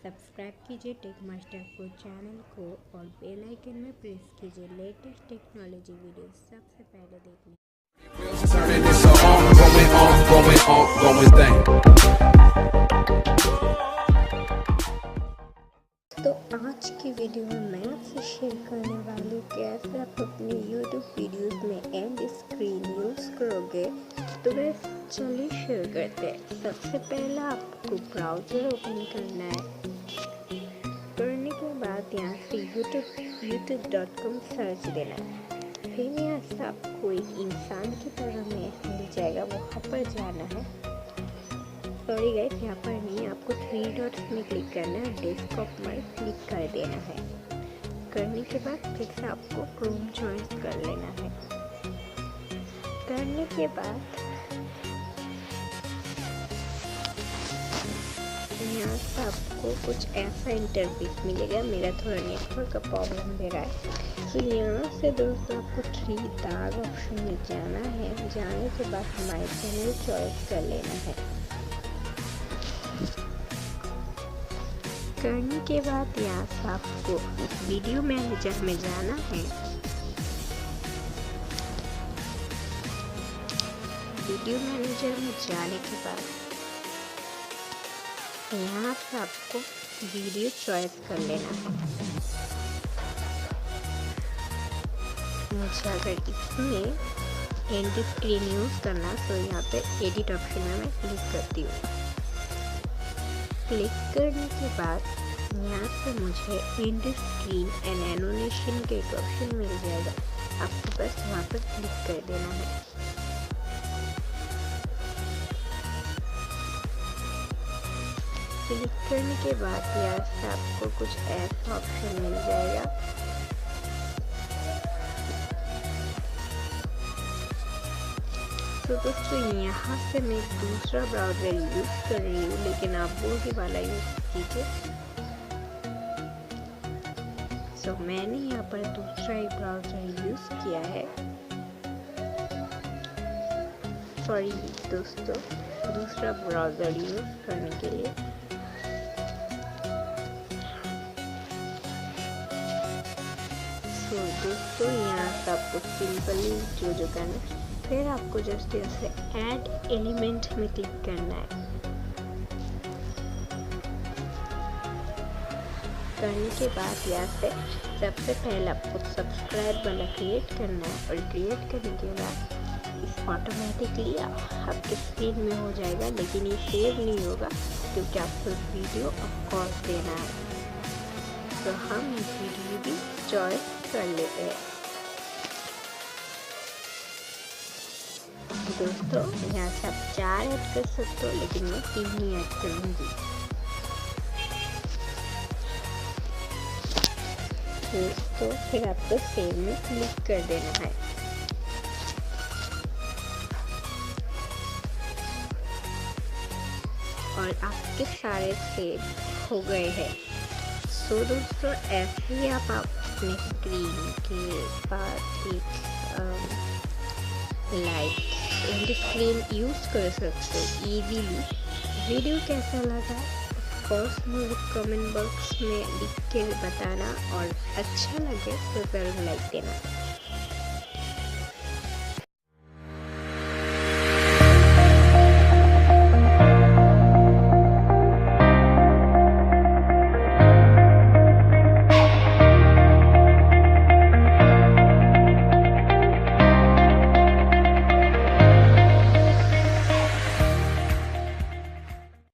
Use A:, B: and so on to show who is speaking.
A: Subscribe कीजिए take master को channel को और बेल आइकन में प्रेस कीजिए लेटेस्ट टेक्नोलॉजी वीडियो सबसे पहले देखने। तो आज की वीडियो में मैं आपसे शेयर करने वाली हूँ कैसे आप अपने YouTube वीडियोस में एंड स्क्रीन यूज़ करोगे। तो बस चलिए शेयर करते हैं। सबसे पहले आपको ब्राउज़र ओपन करना है। करने के बाद यहाँ से youtube.com सर्च देना है। फिर यहाँ से आपको एक इंसान की तरह में मिल जाएगा, वहाँ पर जाना है। सॉरी गाइस, यहाँ पर नहीं, आपको 3 डॉट्स में क्लिक करना है, डेस्कटॉप पर क्लिक कर देना है। करने के बाद फिर से आपको क्रोम चॉइस कर लेना है। करने के बाद यहाँ से आपको कुछ ऐसा इंटरफेस मिलेगा। मेरा थोड़ा नेटवर्क का प्रॉब्लम दे रहा है। तो यहाँ से दोस्तों आपको 3 दाग ऑप्शन में जाना है। जाने के बाद हमारे चैनल चॉइस कर लेना है। करने के बाद यहाँ से आपको वीडियो मैनेजर में जाना है। वीडियो मैनेजर में जाने के बाद यहाँ से आपको वीडियो चॉइस कर लेना है। मुझे अगर इसमें एंड स्क्रीन यूज़ करना तो यहाँ पे एडिट ऑप्शन में मैं क्लिक करती हूँ। क्लिक करने के बाद यहाँ से मुझे एंड स्क्रीन एंड एनिमेशन के एक ऑप्शन मिल जाएगा। आपको बस वहाँ पर क्लिक कर देना है। क्लिक करने के बाद यहाँ से आपको कुछ ऐसा ऑप्शन मिल जाएगा। तो दोस्तों यहाँ से मैं दूसरा ब्राउज़र यूज़ कर रही हूँ, लेकिन आप वो ही वाला यूज़ कीजिए। तो मैंने यहाँ पर दूसरा ही ब्राउज़र यूज़ किया है। सॉरी दोस्तों, दूसरा ब्राउज़र यूज़ करने के लिए तो दोस्तों यहाँ से आपको सिंपली जो करना, फिर आपको जस्ट ऐसे ऐड एलिमेंट में क्लिक करना है। करने के बाद यहाँ से सबसे पहले आपको सब्सक्राइब वाला क्रिएट करना है और क्रिएट करने के बाद इस ऑटोमेटिकली आपके स्क्रीन में हो जाएगा, लेकिन ये सेव नहीं होगा क्योंकि आपको वीडियो ऑफकोर्स देना है। तो हम इस वीडियो भी चॉइस कर लेते हैं। दोस्तों यहाँ से आप 4 ऐड कर सकते हो, लेकिन मैं 3 ही ऐड करूँगी। दोस्तों फिर आपको सेव में क्लिक कर देना है। और आपके सारे सेव हो गए हैं। सो दोस्तों ऐसे ही आप अपने स्क्रीन के पास एक लाइट एंड स्क्रीन यूज़ कर सकते हो इजीली। वीडियो कैसा लगा ऑफकोर्स मुझे कमेंट बॉक्स में लिख के बताना, और अच्छा लगे तो ज़रूर लाइक देना।